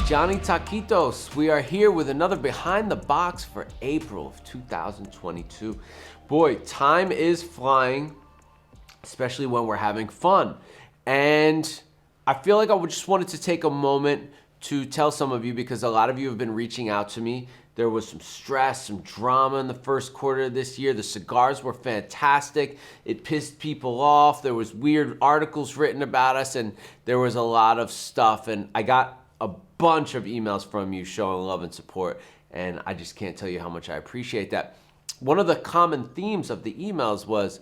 Johnny Taquitos. We are here with another Behind the Box for April of 2022. Boy, time is flying, especially when we're having fun. And I feel like I just wanted to take a moment to tell some of you, because a lot of you have been reaching out to me. There was some stress, some drama in the first quarter of this year. The cigars were fantastic. It pissed people off. There was weird articles written about us, and there was a lot of stuff. And I got a bunch of emails from you showing love and support, and I just can't tell you how much I appreciate that. One of the common themes of the emails was,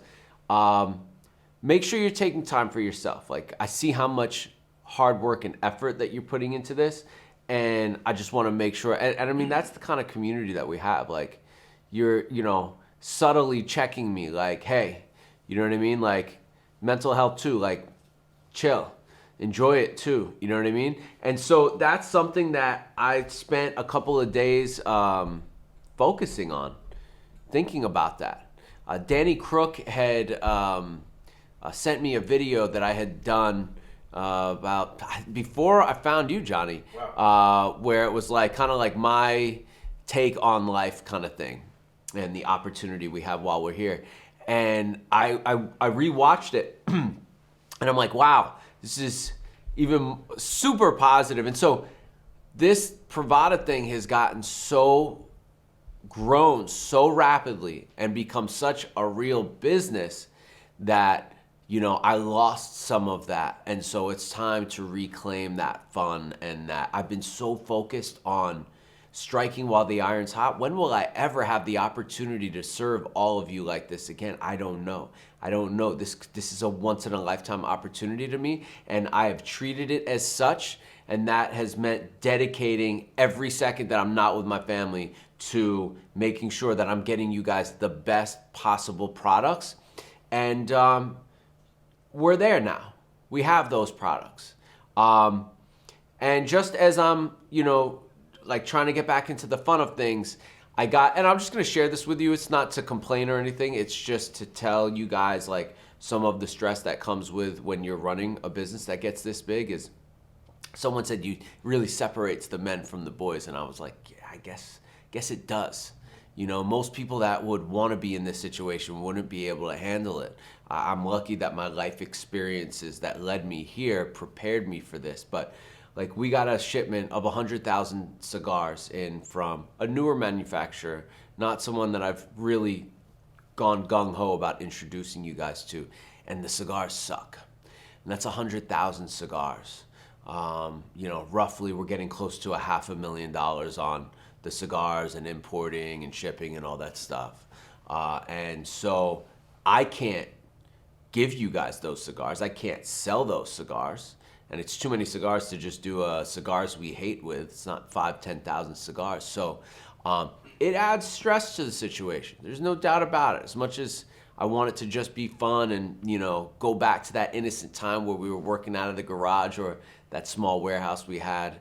make sure you're taking time for yourself. Like, I see how much hard work and effort that you're putting into this, and I just want to make sure, and I mean, that's the kind of community that we have. Like, you're, subtly checking me, like, hey, you know what I mean? Like, mental health too, like, chill, enjoy it too, you know what I mean? And so that's something that I spent a couple of days focusing on, thinking about that. Danny Crook had sent me a video that I had done about before I found you, Johnny. Wow. Where it was like kind of like my take on life kind of thing, and the opportunity we have while we're here. And I rewatched it, and I'm like, wow, this is even super positive. And so this Privada thing has gotten grown so rapidly and become such a real business that I lost some of that. And so it's time to reclaim that fun, and that I've been so focused on striking while the iron's hot. When will I ever have the opportunity to serve all of you like this again? I don't know. This is a once in a lifetime opportunity to me, and I have treated it as such. And that has meant dedicating every second that I'm not with my family to making sure that I'm getting you guys the best possible products. And we're there now. We have those products. And just as I'm, like trying to get back into the fun of things, and I'm just gonna share this with you. It's not to complain or anything. It's just to tell you guys like some of the stress that comes with when you're running a business that gets this big. Is someone said you really separates the men from the boys. And I was like, yeah, I guess it does. Most people that would want to be in this situation wouldn't be able to handle it. I'm lucky that my life experiences that led me here prepared me for this. But like, we got a shipment of 100,000 cigars in from a newer manufacturer, not someone that I've really gone gung-ho about introducing you guys to. And the cigars suck. And that's 100,000 cigars. Roughly we're getting close to $500,000 on the cigars and importing and shipping and all that stuff. And so I can't give you guys those cigars. I can't sell those cigars. And it's too many cigars to just do a cigars we hate with. It's not 5,000-10,000 cigars. So it adds stress to the situation. There's no doubt about it. As much as I want it to just be fun and, go back to that innocent time where we were working out of the garage or that small warehouse we had.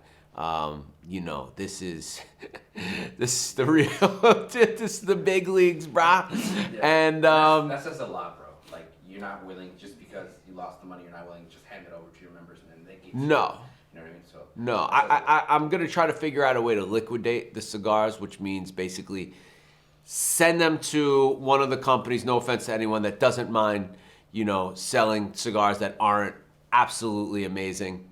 This is the real, this is the big leagues, brah. Yeah. And that says a lot, bro. Like, you're not willing, just because you lost the money, you're not willing to just hand it over to your members and then they keep. No. You know what I mean? So no, I'm gonna try to figure out a way to liquidate the cigars, which means basically send them to one of the companies. No offense to anyone that doesn't mind, selling cigars that aren't absolutely amazing.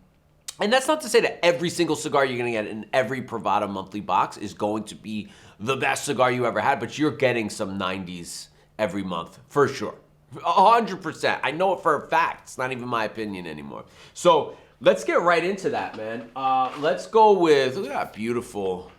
And that's not to say that every single cigar you're gonna get in every Privada monthly box is going to be the best cigar you ever had, but you're getting some 90s every month, for sure. 100%. I know it for a fact. It's not even my opinion anymore. So let's get right into that, man. Let's go with, look at that, beautiful.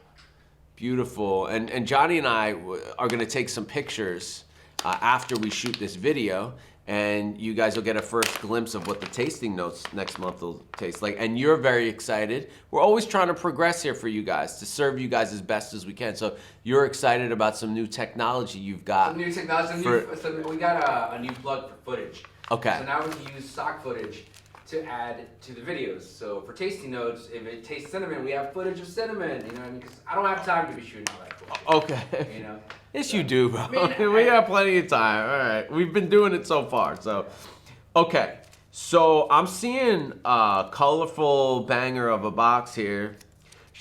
And Johnny and I are gonna take some pictures after we shoot this video, and you guys will get a first glimpse of what the tasting notes next month will taste like. And you're very excited. We're always trying to progress here for you guys, to serve you guys as best as we can. So you're excited about some new technology you've got. Some new technology. So we got a new plug for footage. Okay. So now we can use stock footage to add to the videos. So for tasting notes, if it tastes cinnamon, we have footage of cinnamon. You know what I mean? Because I don't have time to be shooting all that footage. Okay. Yes, you do, bro. We got plenty of time. All right. We've been doing it so far. So, okay. So I'm seeing a colorful banger of a box here.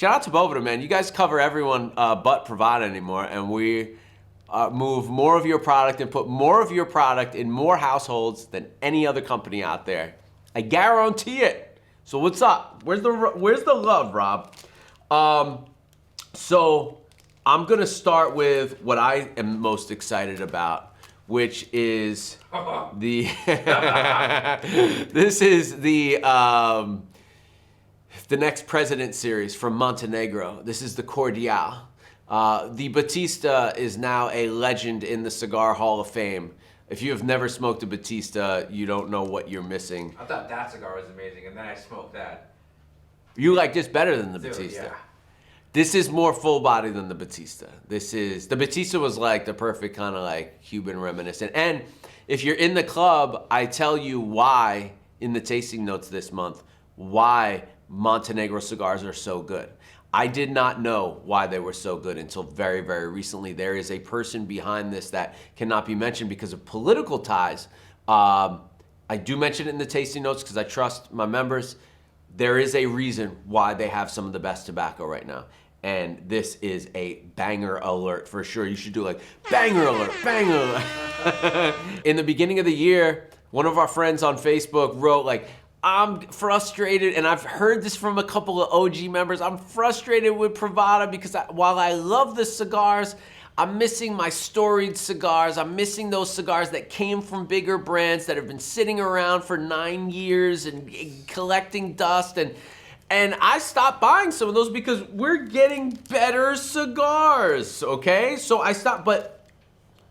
Shout out to Bovita, man. You guys cover everyone but Privada anymore, and we move more of your product and put more of your product in more households than any other company out there. I guarantee it. So what's up? Where's the love, Rob? So I'm gonna start with what I am most excited about, which is the this is the next President series from Montenegro. This is the Cordial. The Batista is now a legend in the Cigar Hall of Fame. If you have never smoked a Batista, you don't know what you're missing. I thought that cigar was amazing, and then I smoked that. You like this better than the Dude, Batista. yeah. This is more full body than the Batista. The Batista was like the perfect kind of like Cuban reminiscent. And if you're in the club, I tell you why in the tasting notes this month, why Montenegro cigars are so good. I did not know why they were so good until very, very recently. There is a person behind this that cannot be mentioned because of political ties. I do mention it in the tasting notes because I trust my members. There is a reason why they have some of the best tobacco right now. And this is a banger alert for sure. You should do like banger alert, banger alert. In the beginning of the year, one of our friends on Facebook wrote like, I'm frustrated, and I've heard this from a couple of OG members. I'm frustrated with Privada because while I love the cigars, I'm missing my storied cigars. I'm missing those cigars that came from bigger brands that have been sitting around for 9 years and collecting dust. And I stopped buying some of those because we're getting better cigars, okay? So I stopped, but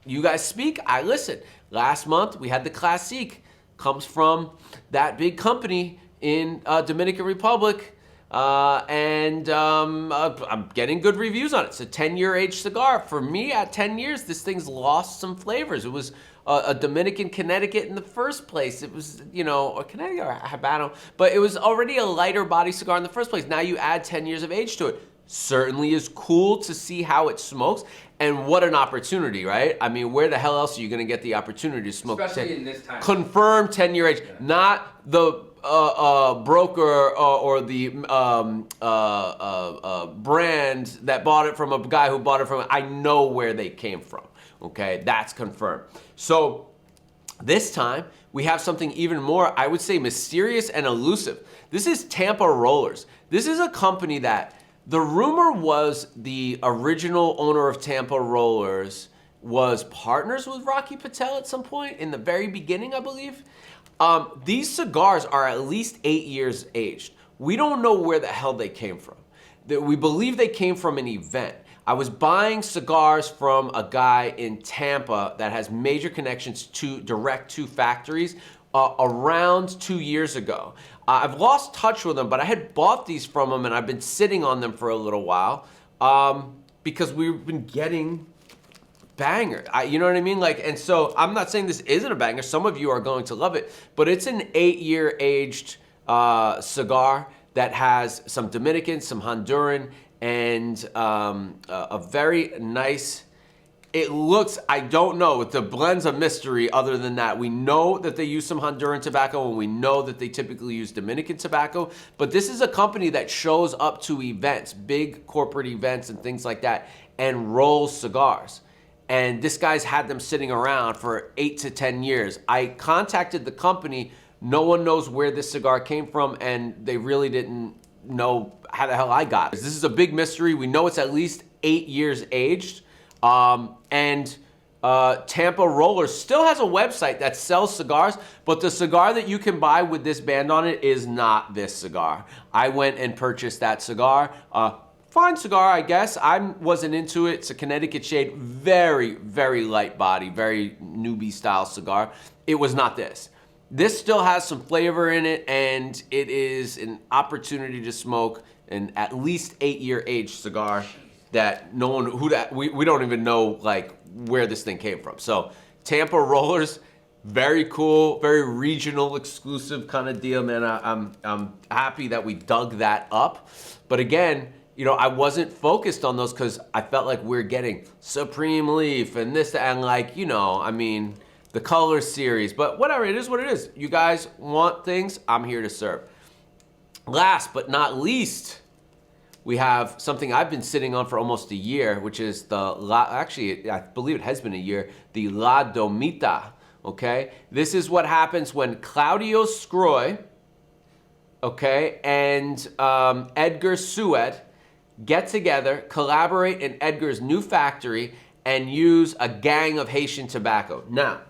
you guys speak, I listen. Last month, we had the Classique. Comes from that big company in Dominican Republic, and I'm getting good reviews on it. It's a 10-year aged cigar. For me, at 10 years, this thing's lost some flavors. It was a Dominican Connecticut in the first place. It was, a Connecticut or a Habano, but it was already a lighter body cigar in the first place. Now you add 10 years of age to it. Certainly is cool to see how it smokes, and what an opportunity, right? I mean, where the hell else are you gonna get the opportunity to smoke? Especially in this time. Confirmed 10-year age, not the broker or the brand that bought it from a guy who bought it from. I know where they came from. Okay, that's confirmed. So this time we have something even more, I would say, mysterious and elusive. This is Tampa Rollers. This is a company that. The rumor was the original owner of Tampa Rollers was partners with Rocky Patel at some point in the very beginning, I believe. These cigars are at least 8 years aged. We don't know where the hell they came from. We believe they came from an event. I was buying cigars from a guy in Tampa that has major connections direct to factories around 2 years ago. I've lost touch with them, but I had bought these from him and I've been sitting on them for a little while because we've been getting banger. You know what I mean? And so I'm not saying this isn't a banger. Some of you are going to love it, but it's an 8-year aged cigar that has some Dominican, some Honduran, and a very nice. It looks, I don't know, the blend's a mystery other than that. We know that they use some Honduran tobacco and we know that they typically use Dominican tobacco, but this is a company that shows up to events, big corporate events and things like that, and rolls cigars. And this guy's had them sitting around for 8 to 10 years. I contacted the company, no one knows where this cigar came from, and they really didn't know how the hell I got it. This is a big mystery. We know it's at least 8 years aged. Tampa Rollers still has a website that sells cigars, but the cigar that you can buy with this band on it is not this cigar. I went and purchased that cigar. Fine cigar, I guess. I wasn't into it. It's a Connecticut shade, very, very light body, very newbie style cigar. It was not this. This still has some flavor in it, and it is an opportunity to smoke an at least 8-year aged cigar that no one we don't even know where this thing came from. So Tampa Rollers, very cool, very regional exclusive kind of deal, man. I'm happy that we dug that up. But again, I wasn't focused on those because I felt like we're getting Supreme Leaf and this and the color series. But whatever, it is what it is. You guys want things, I'm here to serve. Last but not least, we have something I've been sitting on for almost a year, which is actually, I believe it has been a year, the La Domita, okay? This is what happens when Claudio Scroy, okay, and Edgar Suet get together, collaborate in Edgar's new factory, and use a gang of Haitian tobacco. Now,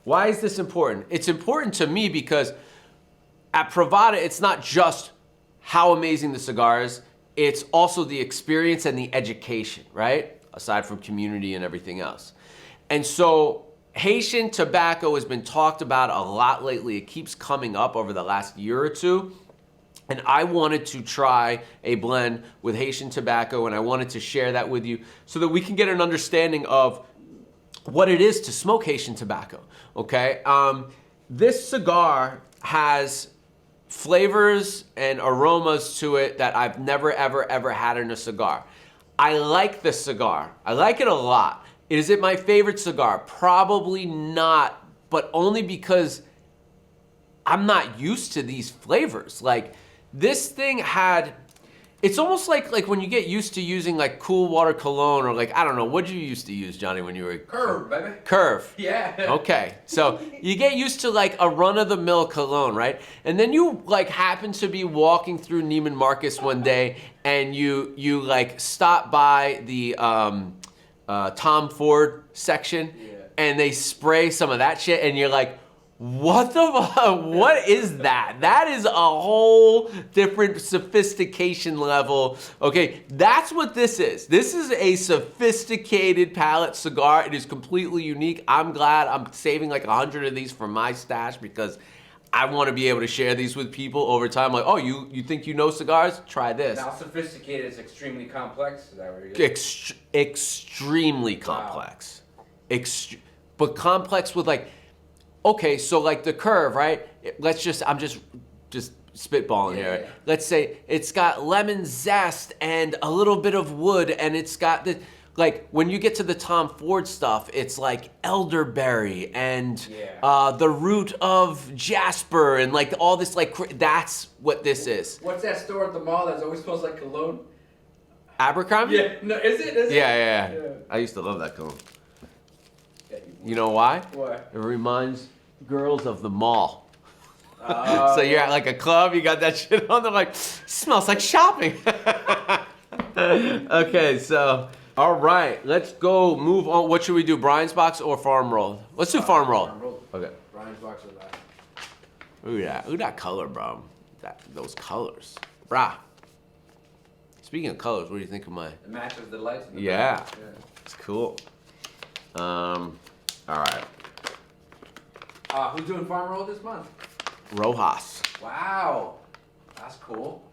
why is this important? It's important to me because at Privada, it's not just how amazing the cigar is, it's also the experience and the education, right? Aside from community and everything else. And so Haitian tobacco has been talked about a lot lately. It keeps coming up over the last year or two. And I wanted to try a blend with Haitian tobacco, and I wanted to share that with you so that we can get an understanding of what it is to smoke Haitian tobacco, okay? This cigar has flavors and aromas to it that I've never, ever had in a cigar. I like this cigar. I like it a lot. Is it my favorite cigar? Probably not, but only because I'm not used to these flavors. Like, this thing had, it's almost like when you get used to using like cool water cologne or like, I don't know, what'd you used to use, Johnny, when you were? Curve, baby. Curve. Yeah. Okay, so you get used to like a run-of-the-mill cologne, right? And then you like happen to be walking through Neiman Marcus one day and you like stop by the Tom Ford section and they spray some of that shit and you're like, what is that? That is a whole different sophistication level. Okay, that's what this is. This is a sophisticated palate cigar. It is completely unique. I'm glad I'm saving like 100 of these for my stash because I want to be able to share these with people over time. Like, oh, you think you know cigars? Try this. Now, sophisticated is extremely complex. Is that where you're getting? Extremely complex. But complex with like, okay, so like the curve, right? I'm just spitballing here. Yeah. Let's say it's got lemon zest and a little bit of wood, and it's got the, like when you get to the Tom Ford stuff, it's like elderberry and the root of jasper and like all this like, that's what this is. What's that store at the mall that always smells like cologne? Abercrombie? Yeah, no, is it? Yeah. I used to love that cologne. You know why? Why? It reminds girls of the mall. So you're at like a club, you got that shit on, they're like, smells like shopping. Okay, so, all right, let's go move on. What should we do, Brian's box or farm roll? Let's do farm roll. Okay. Brian's box of that. Look at that. Look at that color, bro. Those colors. Brah. Speaking of colors, what do you think of my... It matches the lights. In the back. It's cool. All right. Who's doing farm roll this month? Rojas. Wow. That's cool.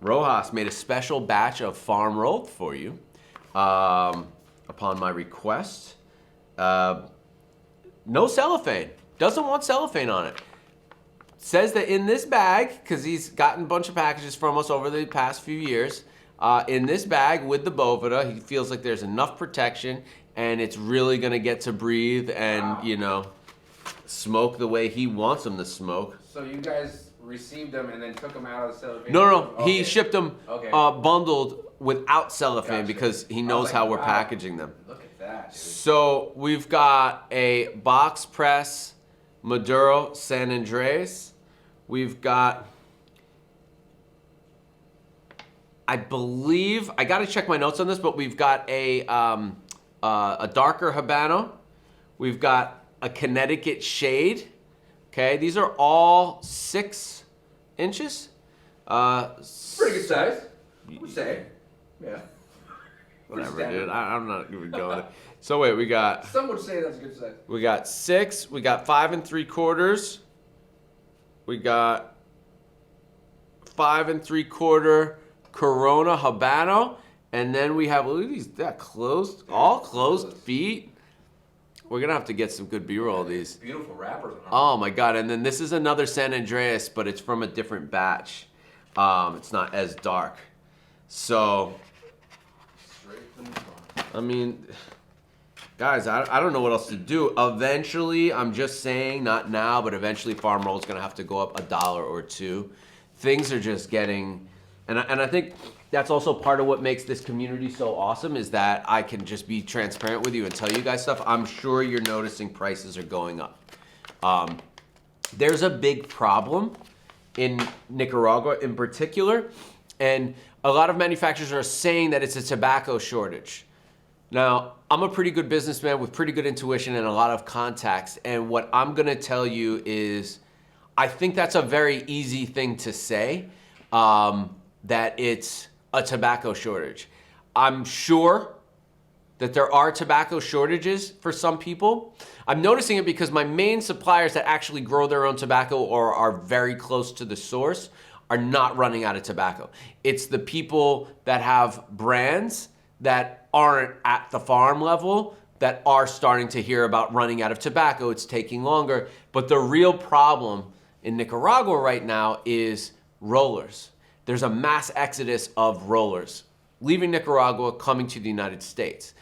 Rojas made a special batch of farm rolled for you upon my request. No cellophane. Doesn't want cellophane on it. Says that in this bag, because he's gotten a bunch of packages from us over the past few years, in this bag with the Boveda, he feels like there's enough protection and it's really gonna get to breathe and, you know, smoke the way he wants them to smoke. So you guys received them and then took them out of the cellophane? No. Okay. He shipped them bundled without cellophane because he knows like, how we're wow. packaging them. Look at that, dude. So we've got a box press Maduro San Andres. We've got, I believe, I gotta check my notes on this, but we've got a darker Habano. We've got a Connecticut Shade. Okay, these are all 6 inches. Pretty good size, I would say. Yeah. Whatever, dude. I'm not even going there. So wait, we got... Some would say that's a good size. We got 6. We got 5 3/4. We got 5 3/4 Corona Habano. And then we have, look at these, that closed, all closed feet. We're going to have to get some good B-roll of these. Beautiful wrappers on them. Oh my God. And then this is another San Andreas, but it's from a different batch. It's not as dark. So, I mean, guys, I don't know what else to do. Eventually, I'm just saying, not now, but eventually farm roll is going to have to go up $1 or $2. Things are just getting And I think that's also part of what makes this community so awesome is that I can just be transparent with you and tell you guys stuff. I'm sure you're noticing prices are going up. There's a big problem in Nicaragua in particular, and a lot of manufacturers are saying that it's a tobacco shortage. Now, I'm a pretty good businessman with pretty good intuition and a lot of contacts, and what I'm gonna tell you is I think that's a very easy thing to say, that it's a tobacco shortage. I'm sure that there are tobacco shortages for some people. I'm noticing it because my main suppliers that actually grow their own tobacco or are very close to the source are not running out of tobacco. It's the people that have brands that aren't at the farm level that are starting to hear about running out of tobacco. It's taking longer. But the real problem in Nicaragua right now is rollers. There's a mass exodus of rollers leaving Nicaragua, coming to the United States.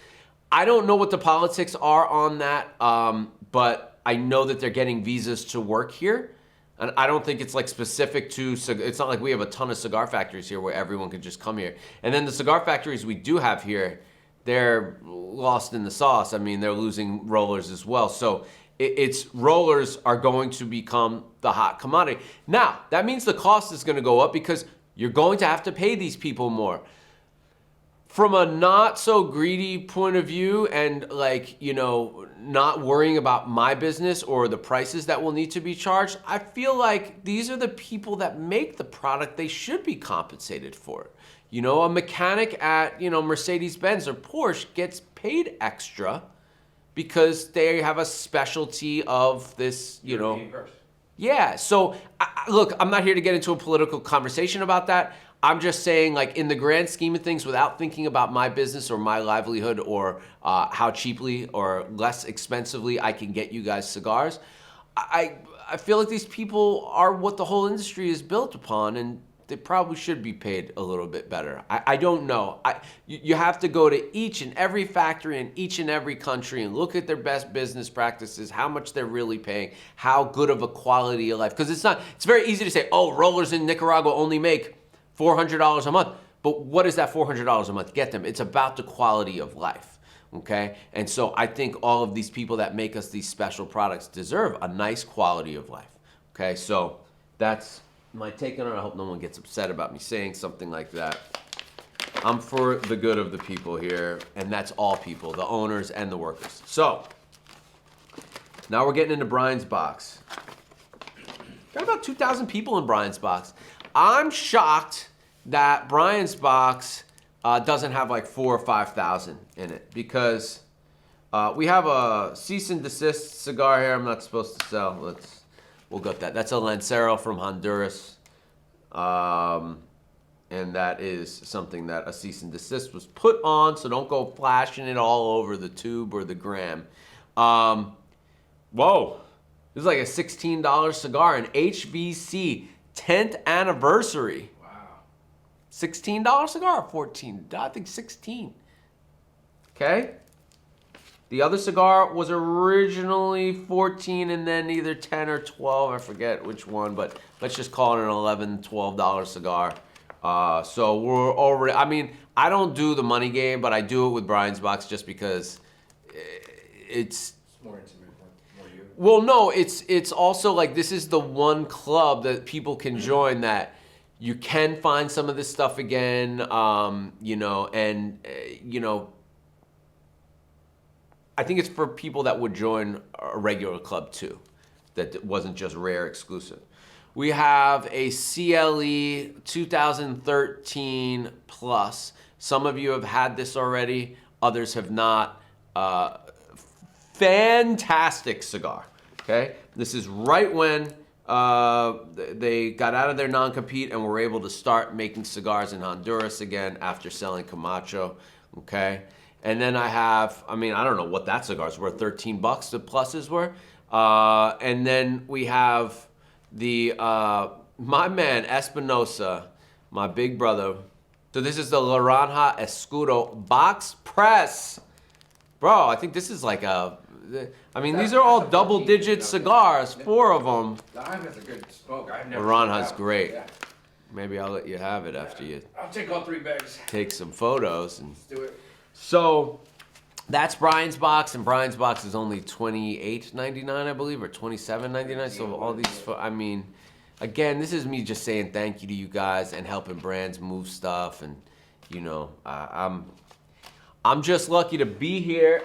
I don't know what the politics are on that, but I know that they're getting visas to work here. And I don't think it's like specific to, it's not like we have a ton of cigar factories here where everyone can just come here. And then the cigar factories we do have here, they're lost in the sauce. I mean, they're losing rollers as well. So it's rollers are going to become the hot commodity. Now, that means the cost is going to go up because you're going to have to pay these people more. From a not so greedy point of view and like, you know, not worrying about my business or the prices that will need to be charged, I feel like these are the people that make the product. They should be compensated for it. You know, a mechanic at, you know, Mercedes-Benz or Porsche gets paid extra because they have a specialty of this, you know. Yeah, so look, I'm not here to get into a political conversation about that. I'm just saying, like, in the grand scheme of things, without thinking about my business or my livelihood or how cheaply or less expensively I can get you guys cigars, I feel like these people are what the whole industry is built upon, and they probably should be paid a little bit better. I don't know. You have to go to each and every factory in each and every country and look at their best business practices, how much they're really paying, how good of a quality of life. Because it's very easy to say, oh, rollers in Nicaragua only make $400 a month. But what does that $400 a month get them? It's about the quality of life, okay? And so I think all of these people that make us these special products deserve a nice quality of life, okay? So that's my take on it. I hope no one gets upset about me saying something like that. I'm for the good of the people here, and that's all people, the owners and the workers. So now we're getting into Brian's box. Got about 2,000 people in Brian's box. I'm shocked that Brian's box doesn't have like 4,000 or 5,000 in it because we have a cease and desist cigar here. I'm not supposed to sell. We'll get that. That's a Lancero from Honduras, and that is something that a cease and desist was put on. So don't go flashing it all over the tube or the gram. Whoa, this is like a $16 cigar, an HVC. 10th anniversary. Wow. $16 cigar or 14? I think 16. Okay. The other cigar was originally 14 and then either 10 or 12. I forget which one, but let's just call it an $11, $12 cigar. So we're already, I mean, I don't do the money game, but I do it with Brian's box just because it's more intimate. Well, no, it's also like this is the one club that people can join that you can find some of this stuff again, you know, and, you know, I think it's for people that would join a regular club too, that wasn't just rare exclusive. We have a CLE 2013 plus. Some of you have had this already, others have not. Fantastic cigar, okay? This is right when they got out of their non-compete and were able to start making cigars in Honduras again after selling Camacho, okay? And then I have, I mean, I don't know what that cigar's worth, $13 the pluses were. And then we have the, my man, Espinosa, my big brother. So this is the Laranja Escudo box press. Bro, I think this is like I mean, these are all double-digit cigars, 4 of them. Laranja's a good smoke. I've never Laranja's great. Yeah. Maybe I'll let you have it after you I'll take all 3 bags. take some photos. And Let's do it. so that's Brian's box, and Brian's box is only $28.99, I believe, or $27.99. So all these, I mean, again, this is me just saying thank you to you guys and helping brands move stuff, and you know, I'm just lucky to be here.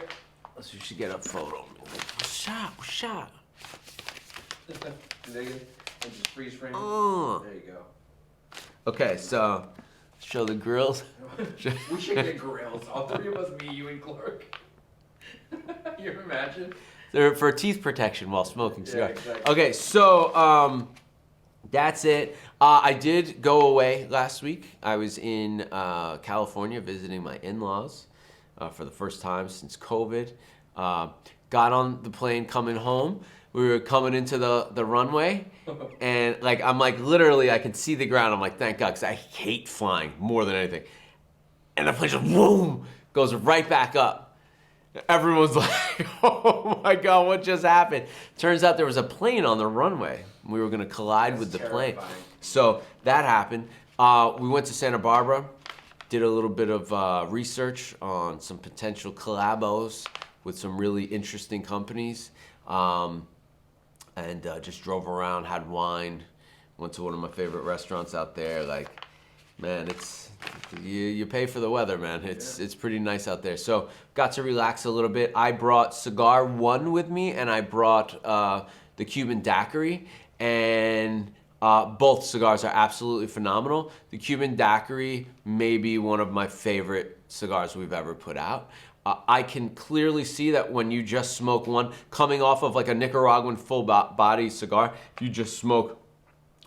Let's we should get a photo. Shot. There you go. And just freeze frame. There you go. Okay, so show the grills. We should get grills. All 3 of us, me, you, and Clark. You imagine? They're for teeth protection while smoking cigars. Yeah, exactly. Okay, so that's it. I did go away last week. I was in California visiting my in-laws for the first time since COVID. Got on the plane coming home. We were coming into the runway, and like I'm like literally I can see the ground. I'm like, thank God, because I hate flying more than anything. And the plane just boom goes right back up. Everyone's like, oh my God, what just happened? Turns out there was a plane on the runway. We were gonna collide with the plane. So that happened. We went to Santa Barbara, did a little bit of research on some potential collabos with some really interesting companies. And just drove around, had wine, went to one of my favorite restaurants out there. Like, man, it's you pay for the weather, man. It's pretty nice out there. So got to relax a little bit. I brought Cigar 1 with me, and I brought the Cuban Daiquiri, and both cigars are absolutely phenomenal. The Cuban Daiquiri may be one of my favorite cigars we've ever put out. I can clearly see that when you just smoke one, coming off of like a Nicaraguan full body cigar, if you just smoke,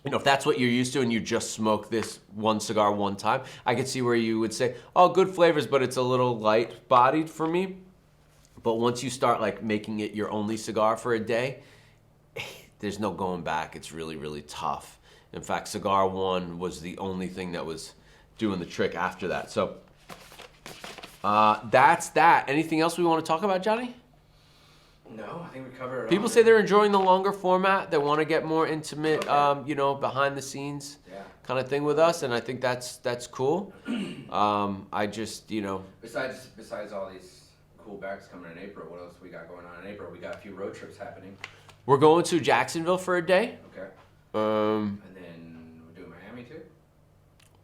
you know, if that's what you're used to and you just smoke this one cigar one time, I could see where you would say, oh, good flavors, but it's a little light bodied for me. But once you start like making it your only cigar for a day, there's no going back. It's really, really tough. In fact, Cigar 1 was the only thing that was doing the trick after that. So that's that. Anything else we want to talk about, Johnny? No, I think we covered it. People say they're enjoying the longer format. They want to get more intimate, you know, behind the scenes kind of thing with us, and I think that's cool. I just, you know. Besides all these cool bags coming in April, what else we got going on in April? We got a few road trips happening. We're going to Jacksonville for a day. Okay. And then we're doing Miami too?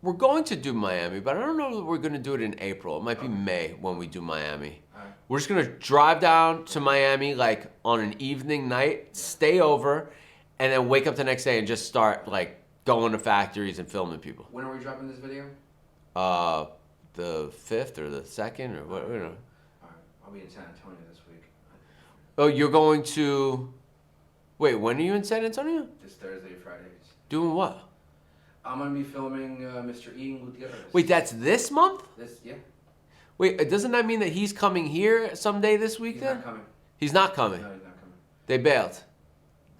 We're going to do Miami, but I don't know if we're going to do it in April. It might be May when we do Miami. All right. We're just going to drive down to Miami like on an evening night, stay over, and then wake up the next day and just start like going to factories and filming people. When are we dropping this video? The 5th or the 2nd or what, you know. All right. I'll be in San Antonio this week. Oh, you're going to... Wait, when are you in San Antonio? This Thursday, Fridays. Doing what? I'm going to be filming Mr. Ian Gutierrez. Wait, that's this month? Yeah. Wait, doesn't that mean that he's coming here someday this week He's then? not coming. He's not coming. No, he's not coming. They bailed.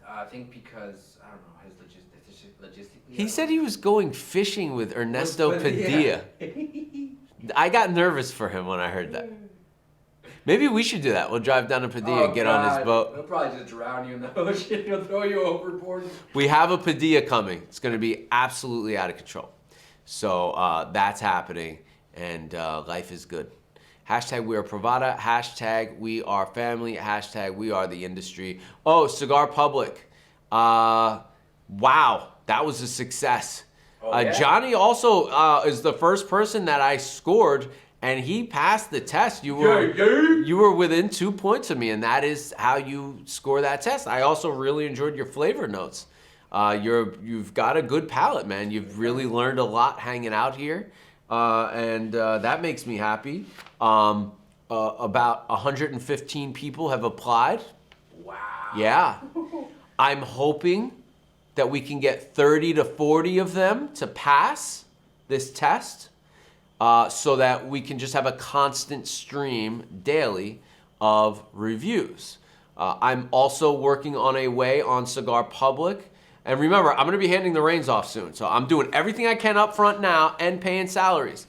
I think because, I don't know, his logistics. He said he was going fishing with Ernesto Padilla. I got nervous for him when I heard that. Maybe we should do that. We'll drive down to Padilla and get on his boat. He'll probably just drown you in the ocean. He'll throw you overboard. We have a Padilla coming. It's going to be absolutely out of control. So that's happening, and life is good. Hashtag we are Privada. Hashtag we are family. Hashtag we are the industry. Oh, Cigar Public. Wow, that was a success. Oh, yeah? Johnny also is the first person that I scored, and he passed the test. You were within 2 points of me, and that is how you score that test. I also really enjoyed your flavor notes. You've got a good palate, man. You've really learned a lot hanging out here, and that makes me happy. About 115 people have applied. Wow. Yeah. I'm hoping that we can get 30 to 40 of them to pass this test. So that we can just have a constant stream daily of reviews. I'm also working on a way on Cigar Public. And remember, I'm going to be handing the reins off soon. So I'm doing everything I can up front now and paying salaries.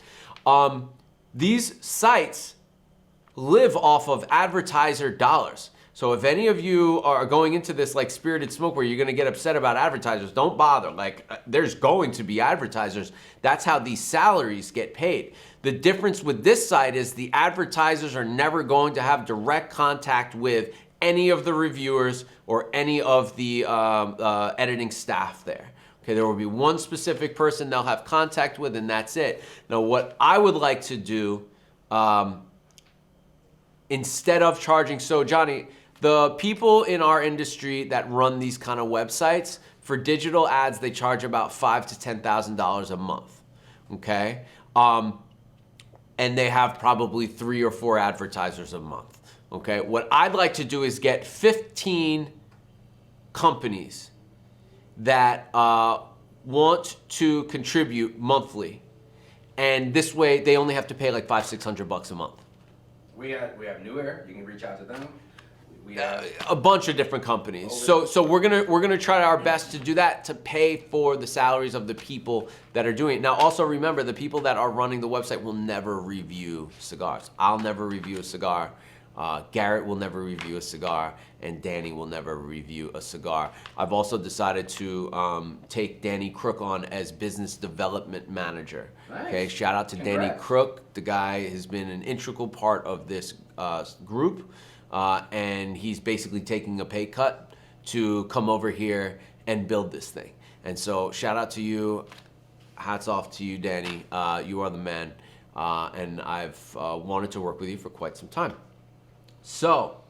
These sites live off of advertiser dollars. So if any of you are going into this like spirited smoke where you're going to get upset about advertisers, don't bother. Like there's going to be advertisers. That's how these salaries get paid. The difference with this site is the advertisers are never going to have direct contact with any of the reviewers or any of the editing staff there. Okay, there will be one specific person they'll have contact with, and that's it. Now, what I would like to do, instead of charging, so Johnny, the people in our industry that run these kind of websites, for digital ads, they charge about $5,000 to $10,000 a month, okay? And they have probably 3 or 4 advertisers a month, okay? What I'd like to do is get 15 companies that want to contribute monthly, and this way they only have to pay like $500-600 a month. We have New Air. You can reach out to them. We have a bunch of different companies. So we're gonna try our best to do that to pay for the salaries of the people that are doing it. Now also remember, the people that are running the website will never review cigars. I'll never review a cigar. Garrett will never review a cigar, and Danny will never review a cigar. I've also decided to take Danny Crook on as business development manager. Nice. Okay, shout out to Danny Crook. The guy has been an integral part of this group, and he's basically taking a pay cut to come over here and build this thing. And so shout out to you. Hats off to you, Danny. You are the man, and I've wanted to work with you for quite some time. So,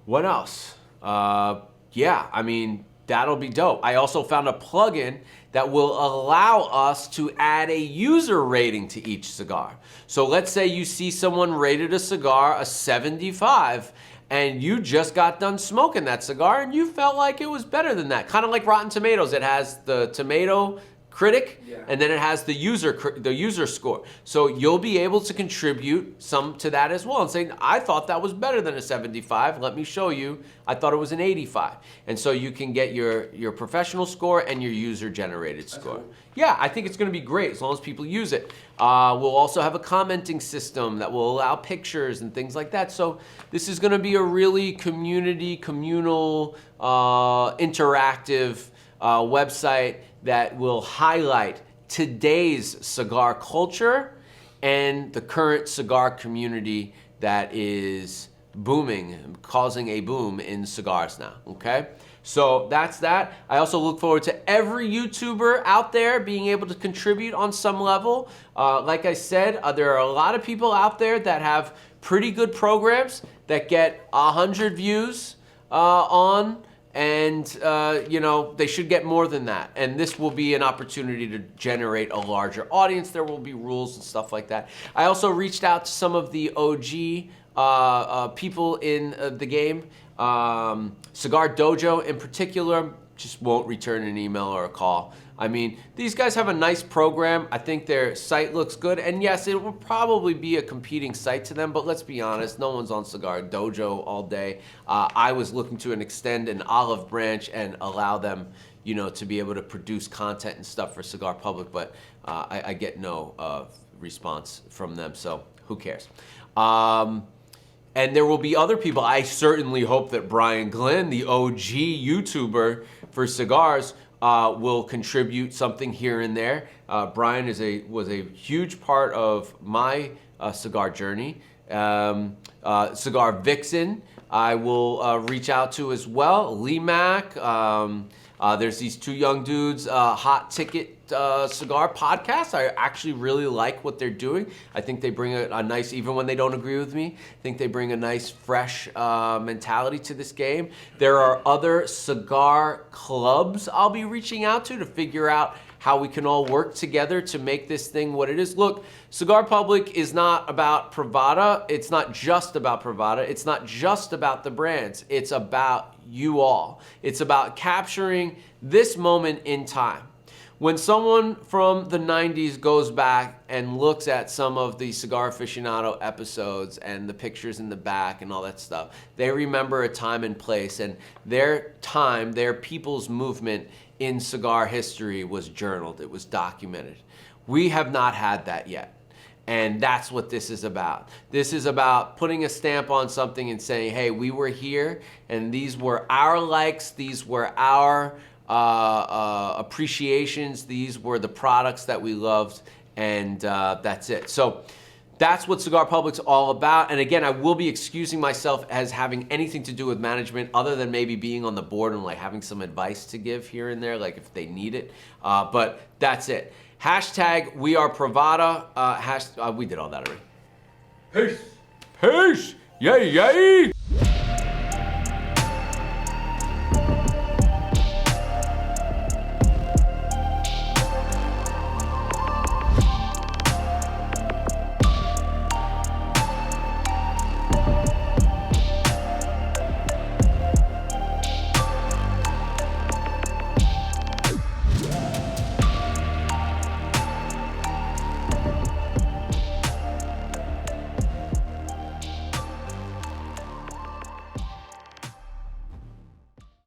what else? Yeah, I mean, that'll be dope. I also found a plugin that will allow us to add a user rating to each cigar. So let's say you see someone rated a cigar a 75, and you just got done smoking that cigar and you felt like it was better than that. Kind of like Rotten Tomatoes. It has the tomato critic, and then it has the user score. So you'll be able to contribute some to that as well and say, I thought that was better than a 75. Let me show you. I thought it was an 85. And so you can get your professional score and your user generated score. Cool. Yeah, I think it's going to be great as long as people use it. We'll also have a commenting system that will allow pictures and things like that. So this is going to be a really communal, interactive website that will highlight today's cigar culture and the current cigar community that is booming, causing a boom in cigars now, okay? So that's that. I also look forward to every YouTuber out there being able to contribute on some level. Like I said, there are a lot of people out there that have pretty good programs that get 100 views on, and you know, they should get more than that. And this will be an opportunity to generate a larger audience. There will be rules and stuff like that. I also reached out to some of the OG people in the game. Cigar Dojo in particular just won't return an email or a call. I mean, these guys have a nice program. I think their site looks good. And yes, it will probably be a competing site to them, but let's be honest, no one's on Cigar Dojo all day. I was looking to extend an olive branch and allow them, you know, to be able to produce content and stuff for Cigar Public, but I get no response from them, so who cares? And there will be other people. I certainly hope that Brian Glenn, the OG YouTuber for cigars, will contribute something here and there. Brian was a huge part of my cigar journey. Cigar Vixen, I will reach out to as well. Lee Mack. There's these two young dudes, Hot Ticket Cigar podcast. I actually really like what they're doing. I think they bring a nice, even when they don't agree with me, I think they bring a nice, fresh mentality to this game. There are other cigar clubs I'll be reaching out to figure out how we can all work together to make this thing what it is. Look, Cigar Public is not about Privada. It's not just about Privada. It's not just about the brands. It's about you all. It's about capturing this moment in time. When someone from the 90s goes back and looks at some of the Cigar Aficionado episodes and the pictures in the back and all that stuff, they remember a time and place, and their time, their people's movement in cigar history was journaled. It was documented. We have not had that yet. And that's what this is about. This is about putting a stamp on something and saying, hey, we were here, and these were our likes, these were our appreciations, these were the products that we loved, and that's it. So that's what Cigar Public's all about. And again, I will be excusing myself as having anything to do with management other than maybe being on the board and like having some advice to give here and there, like if they need it. But that's it. Hashtag weareprivada. We did all that already. Peace. Peace. Yay, yay.